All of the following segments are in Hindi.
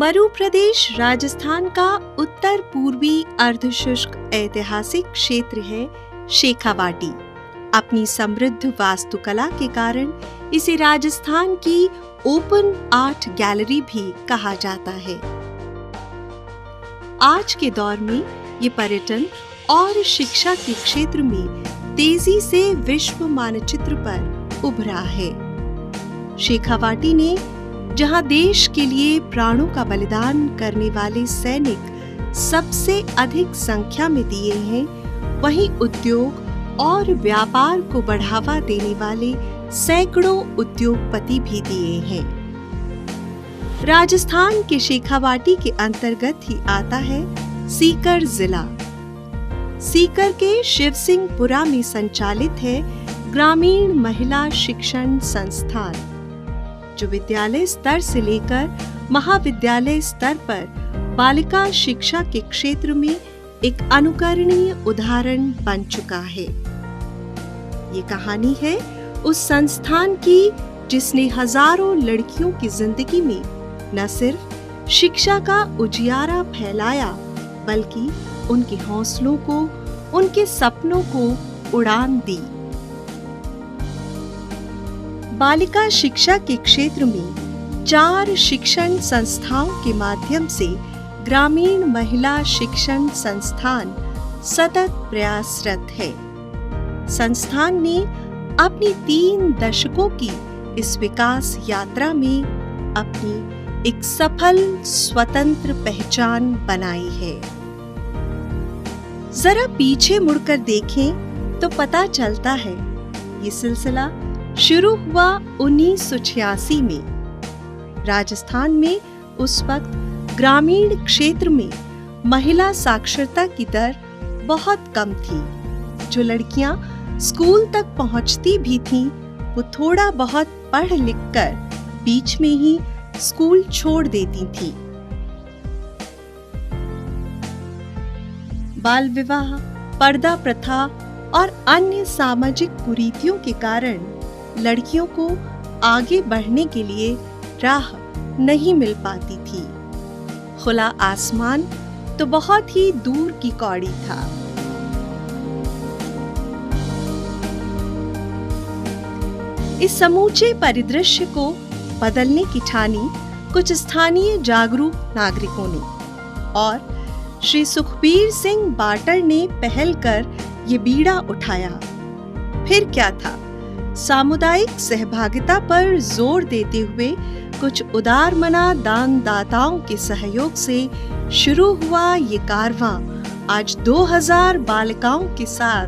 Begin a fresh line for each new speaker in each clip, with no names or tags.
मरु प्रदेश राजस्थान का उत्तर पूर्वी अर्धशुष्क ऐतिहासिक क्षेत्र है शेखावाटी। अपनी समृद्ध वास्तुकला के कारण इसे राजस्थान की ओपन आर्ट गैलरी भी कहा जाता है। आज के दौर में ये पर्यटन और शिक्षा के क्षेत्र में तेजी से विश्व मानचित्र पर उभरा है। शेखावाटी ने जहां देश के लिए प्राणों का बलिदान करने वाले सैनिक सबसे अधिक संख्या में दिए हैं, वहीं उद्योग और व्यापार को बढ़ावा देने वाले सैकड़ों उद्योगपति भी दिए हैं। राजस्थान के शेखावाटी के अंतर्गत ही आता है सीकर जिला। सीकर के शिवसिंहपुरा में संचालित है ग्रामीण महिला शिक्षण संस्थान, जो विद्यालय स्तर से लेकर महाविद्यालय स्तर पर बालिका शिक्षा के क्षेत्र में एक अनुकरणीय उदाहरण बन चुका है। ये कहानी है उस संस्थान की जिसने हजारों लड़कियों की जिंदगी में न सिर्फ शिक्षा का उजियारा फैलाया, बल्कि उनके हौसलों को, उनके सपनों को उड़ान दी। बालिका शिक्षा के क्षेत्र में 4 शिक्षण संस्थाओं के माध्यम से ग्रामीण महिला शिक्षण संस्थान सतत प्रयासरत है। संस्थान ने अपनी 3 दशकों की इस विकास यात्रा में अपनी एक सफल स्वतंत्र पहचान बनाई है। जरा पीछे मुड़कर देखें तो पता चलता है ये सिलसिला शुरू हुआ 1986 में। राजस्थान में उस वक्त ग्रामीण क्षेत्र में महिला साक्षरता की दर बहुत कम थी। जो लड़कियां स्कूल तक पहुंचती भी थीं, वो थोड़ा बहुत पढ़ लिख कर बीच में ही स्कूल छोड़ देती थीं। बाल विवाह, पर्दा प्रथा और अन्य सामाजिक कुरीतियों के कारण लड़कियों को आगे बढ़ने के लिए राह नहीं मिल पाती थी। खुला आसमान तो बहुत ही दूर की कौड़ी था। इस समूचे परिदृश्य को बदलने की ठानी कुछ स्थानीय जागरूक नागरिकों ने, और श्री सुखबीर सिंह बाटर ने पहल कर ये बीड़ा उठाया। फिर क्या था, सामुदायिक सहभागिता पर जोर देते हुए कुछ उदारमना दानदाताओं के सहयोग से शुरू हुआ ये कारवां आज 2000 बालिकाओं के साथ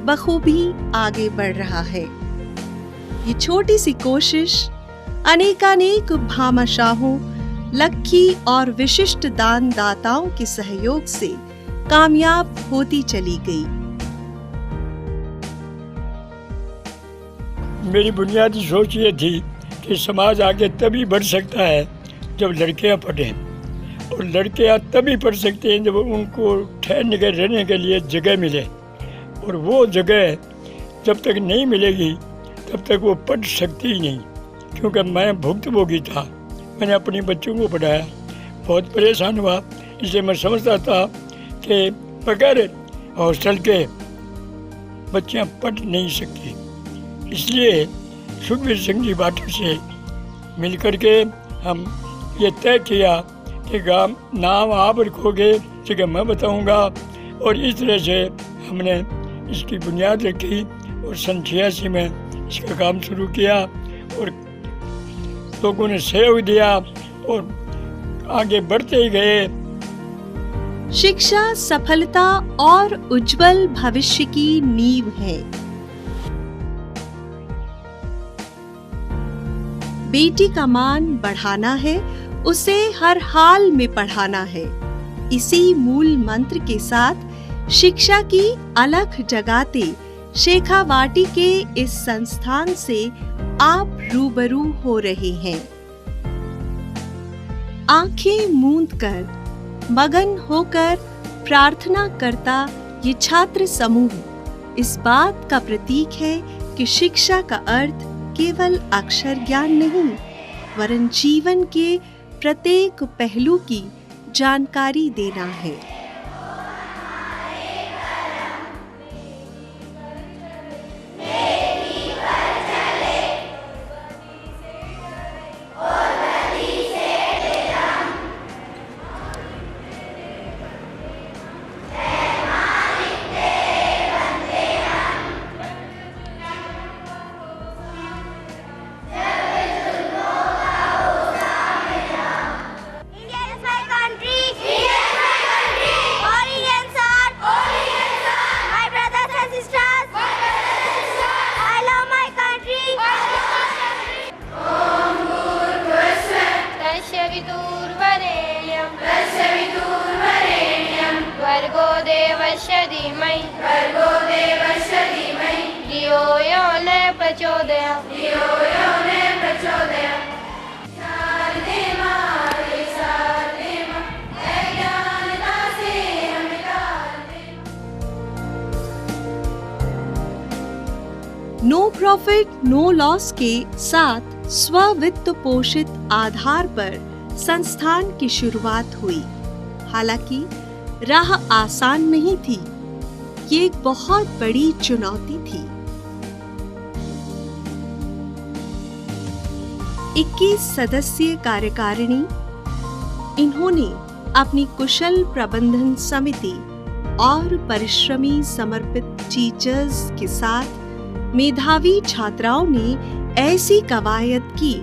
बखूबी आगे बढ़ रहा है। ये छोटी सी कोशिश अनेकानेक भामाशाहों, लक्की और विशिष्ट दानदाताओं के सहयोग से कामयाब होती चली गई।
मेरी बुनियादी सोच ये थी कि समाज आगे तभी बढ़ सकता है जब लड़कियां पढ़ें, और लड़कियां तभी पढ़ सकते हैं जब उनको ठहरने के रहने के लिए जगह मिले, और वो जगह जब तक नहीं मिलेगी तब तक वो पढ़ सकती ही नहीं। क्योंकि मैं भुक्तभोगी था, मैंने अपने बच्चों को पढ़ाया, बहुत परेशान हुआ, इसलिए मैं समझता था कि बगैर हॉस्टल के बच्चियाँ पढ़ नहीं सकती। इसलिए सुखबीर सिंह जी बाटर से मिलकर के हम ये तय किया कि नाम आप रखोगे, जगह मैं बताऊंगा, और इस तरह से हमने इसकी बुनियाद रखी और सन 86 में इसका काम शुरू किया, और लोगों ने सहयोग दिया और आगे बढ़ते ही गए।
शिक्षा सफलता और उज्जवल भविष्य की नींव है। बेटी का मान बढ़ाना है, उसे हर हाल में पढ़ाना है। इसी मूल मंत्र के साथ शिक्षा की अलख जगाते शेखावाटी के इस संस्थान से आप रूबरू हो रहे हैं। आंखें मूंद कर, मगन होकर प्रार्थना करता ये छात्र समूह इस बात का प्रतीक है कि शिक्षा का अर्थ केवल अक्षर ज्ञान नहीं, वरन जीवन के प्रत्येक पहलू की जानकारी देना है। नो प्रॉफिट नो लॉस के साथ स्ववित्त पोषित आधार पर संस्थान की शुरुआत हुई। हालांकि राह आसान नहीं थी, ये एक बहुत बड़ी चुनौती थी। 21 सदस्यीय कार्यकारिणी, इन्होंने अपनी कुशल प्रबंधन समिति और परिश्रमी समर्पित टीचर्स के साथ मेधावी छात्राओं ने ऐसी कवायद की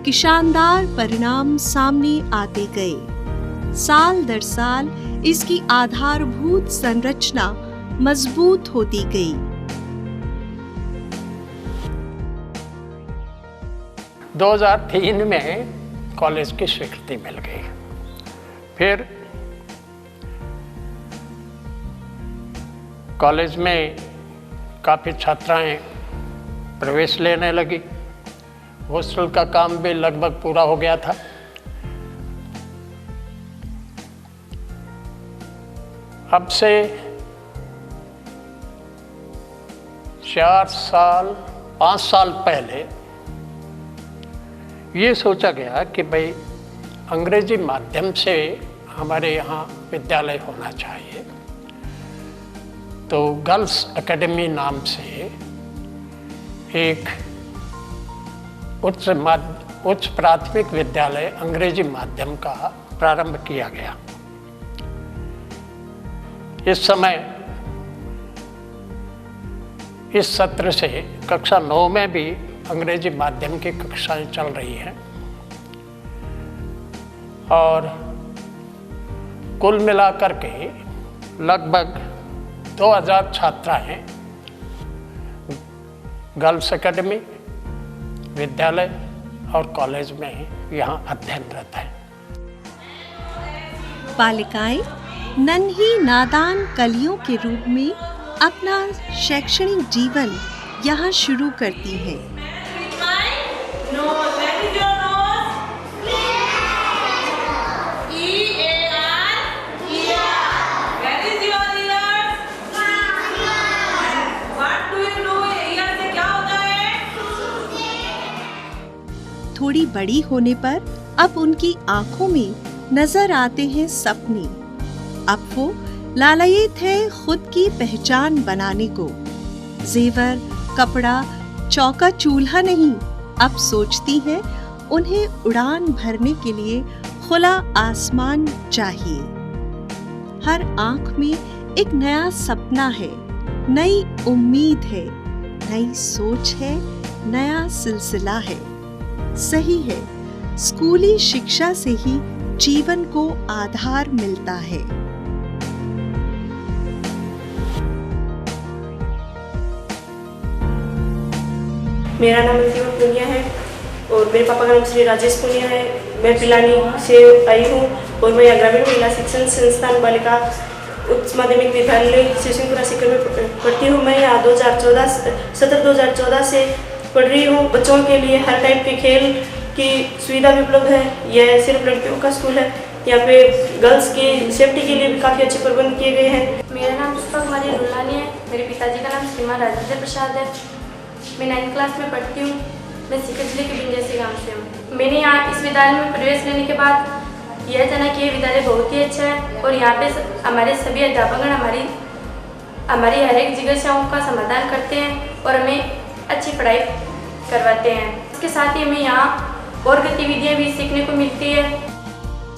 कि शानदार परिणाम सामने आते गए। साल दर साल इसकी आधारभूत संरचना मजबूत होती गई।
2003 में कॉलेज की स्वीकृति मिल गई। फिर कॉलेज में काफ़ी छात्राएं प्रवेश लेने लगी। हॉस्टल का काम भी लगभग पूरा हो गया था। अब से 5 साल पहले ये सोचा गया कि भाई अंग्रेजी माध्यम से हमारे यहाँ विद्यालय होना चाहिए। तो गर्ल्स एकेडमी नाम से एक उच्च प्राथमिक विद्यालय अंग्रेजी माध्यम का प्रारंभ किया गया। इस समय इस सत्र से कक्षा 9 में भी अंग्रेजी माध्यम की कक्षाएं चल रही हैं और कुल मिलाकर के लगभग 2000 छात्राएं गर्ल्स एकेडमी विद्यालय और कॉलेज में यहाँ अध्ययनरत हैं।
बालिकाएं नन्ही नादान कलियों के रूप में अपना शैक्षणिक जीवन यहाँ शुरू करती हैं। थोड़ी बड़ी होने पर अब उनकी आंखों में नजर आते हैं सपने। अब वो लालायित है खुद की पहचान बनाने को। जेवर, कपड़ा, चौका चूल्हा नहीं, अब सोचती हैं उन्हें उड़ान भरने के लिए खुला आसमान चाहिए। हर आंख में एक नया सपना है, नई उम्मीद है, नई सोच है, नया सिलसिला है। सही है, स्कूली शिक्षा से ही जीवन को आधार मिलता है।
मेरा नाम अंतिम पुनिया है और मेरे पापा का नाम श्री राजेश पुनिया है। मैं पिलानी से आई हूँ और मैं ग्रामीण महिला शिक्षण संस्थान बालिका उच्च माध्यमिक विद्यालय शिवसिंहपुरा सीकर में पढ़ती हूँ। मैं यहाँ 2014 से पढ़ रही हूँ। बच्चों के लिए हर टाइप के खेल की सुविधा भी उपलब्ध है। यह सिर्फ लड़कियों का स्कूल है। यहाँ पे गर्ल्स की सेफ्टी के लिए भी काफ़ी अच्छे प्रबंध किए गए हैं।
मेरा नाम पुष्पा कुमारी रुलानी है। मेरे पिताजी का नाम श्रीमान राजेंद्र प्रसाद है। मैं 9th क्लास में पढ़ती हूँ। मैं सीकर जिले के बिंजैसी गांव से हूँ। मैंने यहाँ इस विद्यालय में प्रवेश लेने के बाद यह जाना कि ये विद्यालय बहुत ही अच्छा है और यहाँ पे हमारे सभी अध्यापकगण हमारी हर एक जिज्ञासाओं का समाधान करते हैं और हमें अच्छी पढ़ाई करवाते हैं। इसके साथ ही हमें यहाँ और गतिविधियाँ भी सीखने को मिलती है।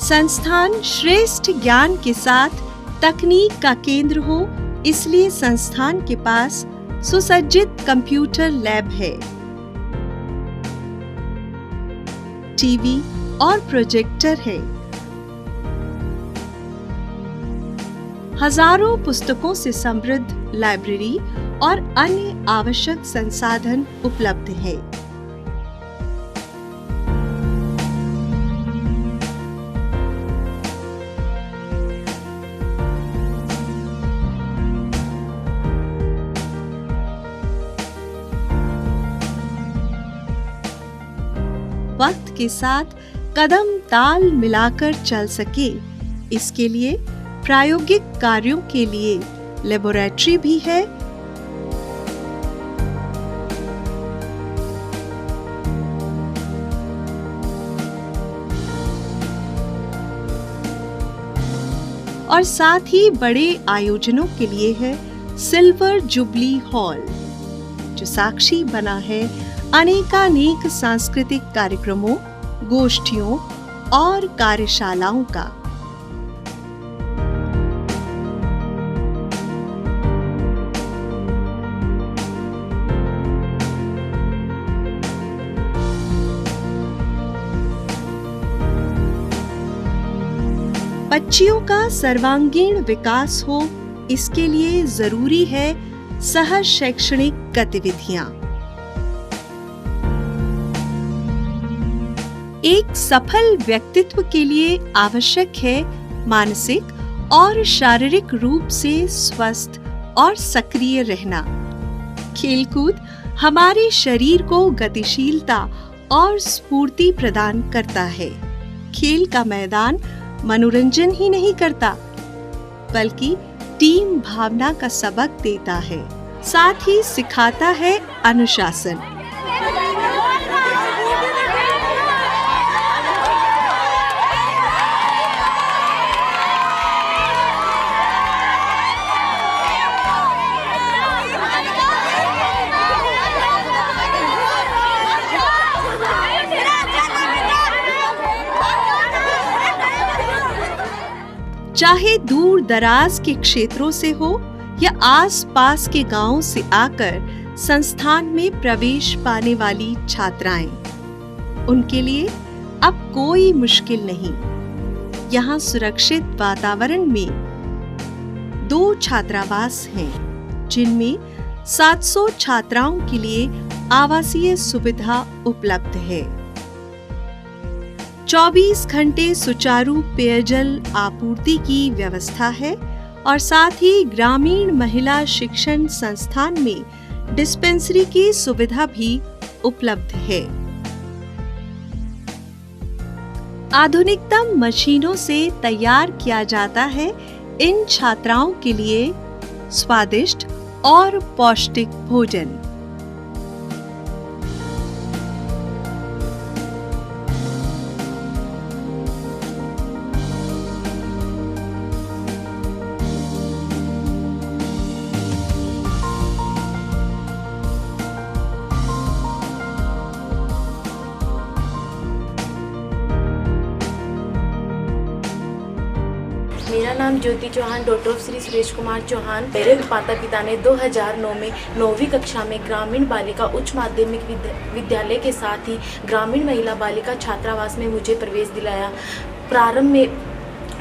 संस्थान श्रेष्ठ ज्ञान के साथ तकनीक का केंद्र हो, इसलिए संस्थान के पास सुसज्जित कंप्यूटर लैब है, टीवी और प्रोजेक्टर है, हजारों पुस्तकों से समृद्ध लाइब्रेरी और अन्य आवश्यक संसाधन उपलब्ध है। वक्त के साथ कदम ताल मिलाकर चल सके, इसके लिए प्रायोगिक कार्यों के लिए लेबोरेटरी भी है, और साथ ही बड़े आयोजनों के लिए है सिल्वर जुबली हॉल, जो साक्षी बना है अनेकानेक सांस्कृतिक कार्यक्रमों, गोष्ठियों और कार्यशालाओं का। बच्चियों का सर्वांगीण विकास हो, इसके लिए जरूरी है सह शैक्षणिक गतिविधियां। एक सफल व्यक्तित्व के लिए आवश्यक है मानसिक और शारीरिक रूप से स्वस्थ और सक्रिय रहना। खेलकूद हमारे शरीर को गतिशीलता और स्फूर्ति प्रदान करता है। खेल का मैदान मनोरंजन ही नहीं करता, बल्कि टीम भावना का सबक देता है, साथ ही सिखाता है अनुशासन। चाहे दूर दराज के क्षेत्रों से हो या आस-पास के गांवों से आकर संस्थान में प्रवेश पाने वाली छात्राएं, उनके लिए अब कोई मुश्किल नहीं। यहाँ सुरक्षित वातावरण में 2 छात्रावास हैं, जिनमें 700 छात्राओं के लिए आवासीय सुविधा उपलब्ध है। 24 घंटे सुचारू पेयजल आपूर्ति की व्यवस्था है और साथ ही ग्रामीण महिला शिक्षण संस्थान में डिस्पेंसरी की सुविधा भी उपलब्ध है। आधुनिकतम मशीनों से तैयार किया जाता है इन छात्राओं के लिए स्वादिष्ट और पौष्टिक भोजन।
मेरा नाम ज्योति चौहान, डॉटर ऑफ श्री सुरेश कुमार चौहान। मेरे माता पिता ने 2009 में 9वीं कक्षा में ग्रामीण बालिका उच्च माध्यमिक विद्यालय के साथ ही ग्रामीण महिला बालिका छात्रावास में मुझे प्रवेश दिलाया। प्रारंभ में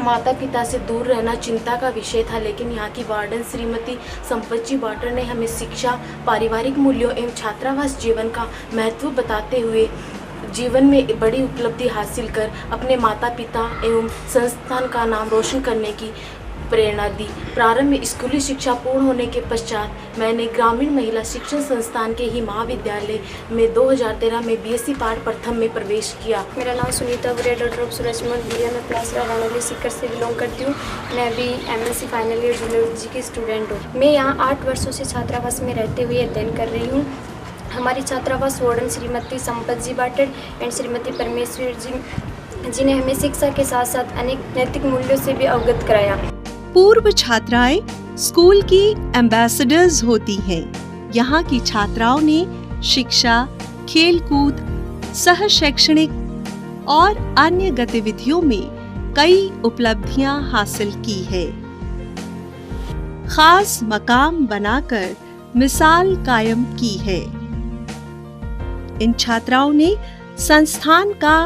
माता पिता से दूर रहना चिंता का विषय था, लेकिन यहाँ की वार्डन श्रीमती संपतजी बाटर ने हमें शिक्षा, पारिवारिक मूल्यों एवं छात्रावास जीवन का महत्व बताते हुए जीवन में बड़ी उपलब्धि हासिल कर अपने माता पिता एवं संस्थान का नाम रोशन करने की प्रेरणा दी। प्रारंभ में स्कूली शिक्षा पूर्ण होने के पश्चात मैंने ग्रामीण महिला शिक्षण संस्थान के ही महाविद्यालय में 2013 में BSc पार्ट प्रथम में प्रवेश किया।
मेरा नाम सुनीता बुरिया, डॉटर ऑफ सूरज कुमार बुरिया। मैं क्लास रानावली सीकर से बिलोंग करती हूँ। मैं अभी MSc फाइनल ईयर जूलॉजी की स्टूडेंट हूँ। मैं यहाँ 8 वर्षों से छात्रावास में रहते हुए अध्ययन कर रही हूँ। हमारी छात्रावास वार्डन श्रीमती संपत जी बाटर एंड श्रीमती परमेश्वर जी जिन्हें हमें शिक्षा के साथ साथ अनेक नैतिक मूल्यों से भी अवगत कराया।
पूर्व छात्राएं स्कूल की एम्बेसडर्स होती हैं। यहाँ की छात्राओं ने शिक्षा, खेलकूद, सह शैक्षणिक और अन्य गतिविधियों में कई उपलब्धियां हासिल की है। खास मकाम बनाकर मिसाल कायम की है। इन छात्राओं ने संस्थान का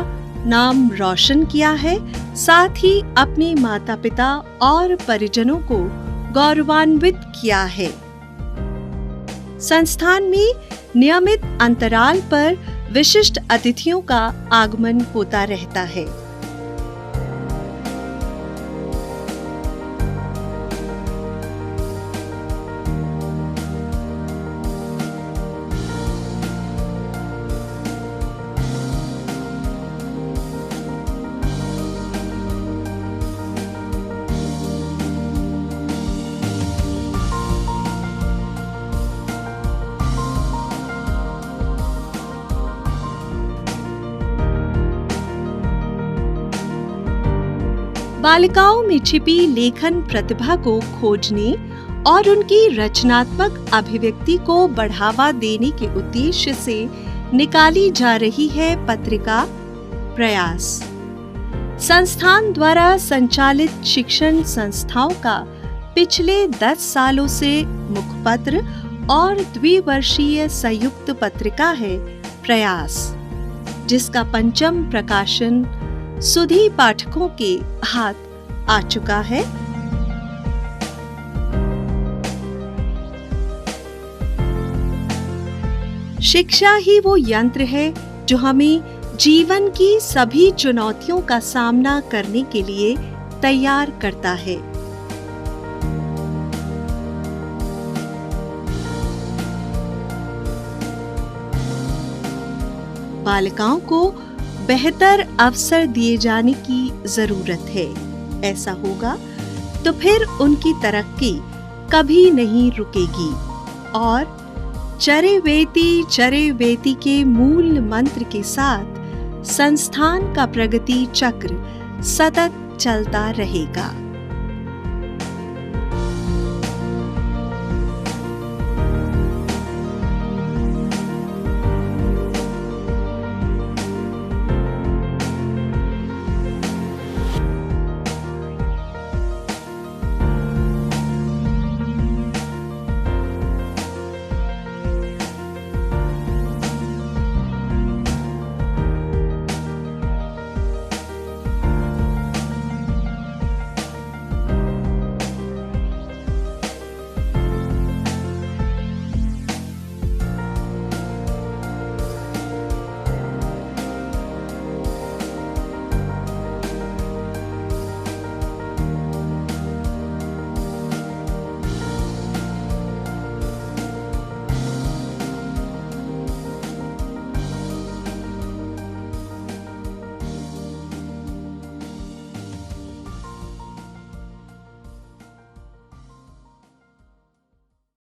नाम रोशन किया है, साथ ही अपने माता पिता और परिजनों को गौरवान्वित किया है। संस्थान में नियमित अंतराल पर विशिष्ट अतिथियों का आगमन होता रहता है। बालिकाओं में छिपी लेखन प्रतिभा को खोजने और उनकी रचनात्मक अभिव्यक्ति को बढ़ावा देने के उद्देश्य से निकाली जा रही है पत्रिका प्रयास। संस्थान द्वारा संचालित शिक्षण संस्थाओं का पिछले 10 सालों से मुखपत्र और द्विवर्षीय संयुक्त पत्रिका है प्रयास, जिसका 5वां प्रकाशन सुधी पाठकों के हाथ आ चुका है। शिक्षा ही वो यंत्र है जो हमें जीवन की सभी चुनौतियों का सामना करने के लिए तैयार करता है। बालिकाओं को बेहतर अवसर दिए जाने की जरूरत है। ऐसा होगा तो फिर उनकी तरक्की कभी नहीं रुकेगी और चरे वेती के मूल मंत्र के साथ संस्थान का प्रगति चक्र सतत चलता रहेगा।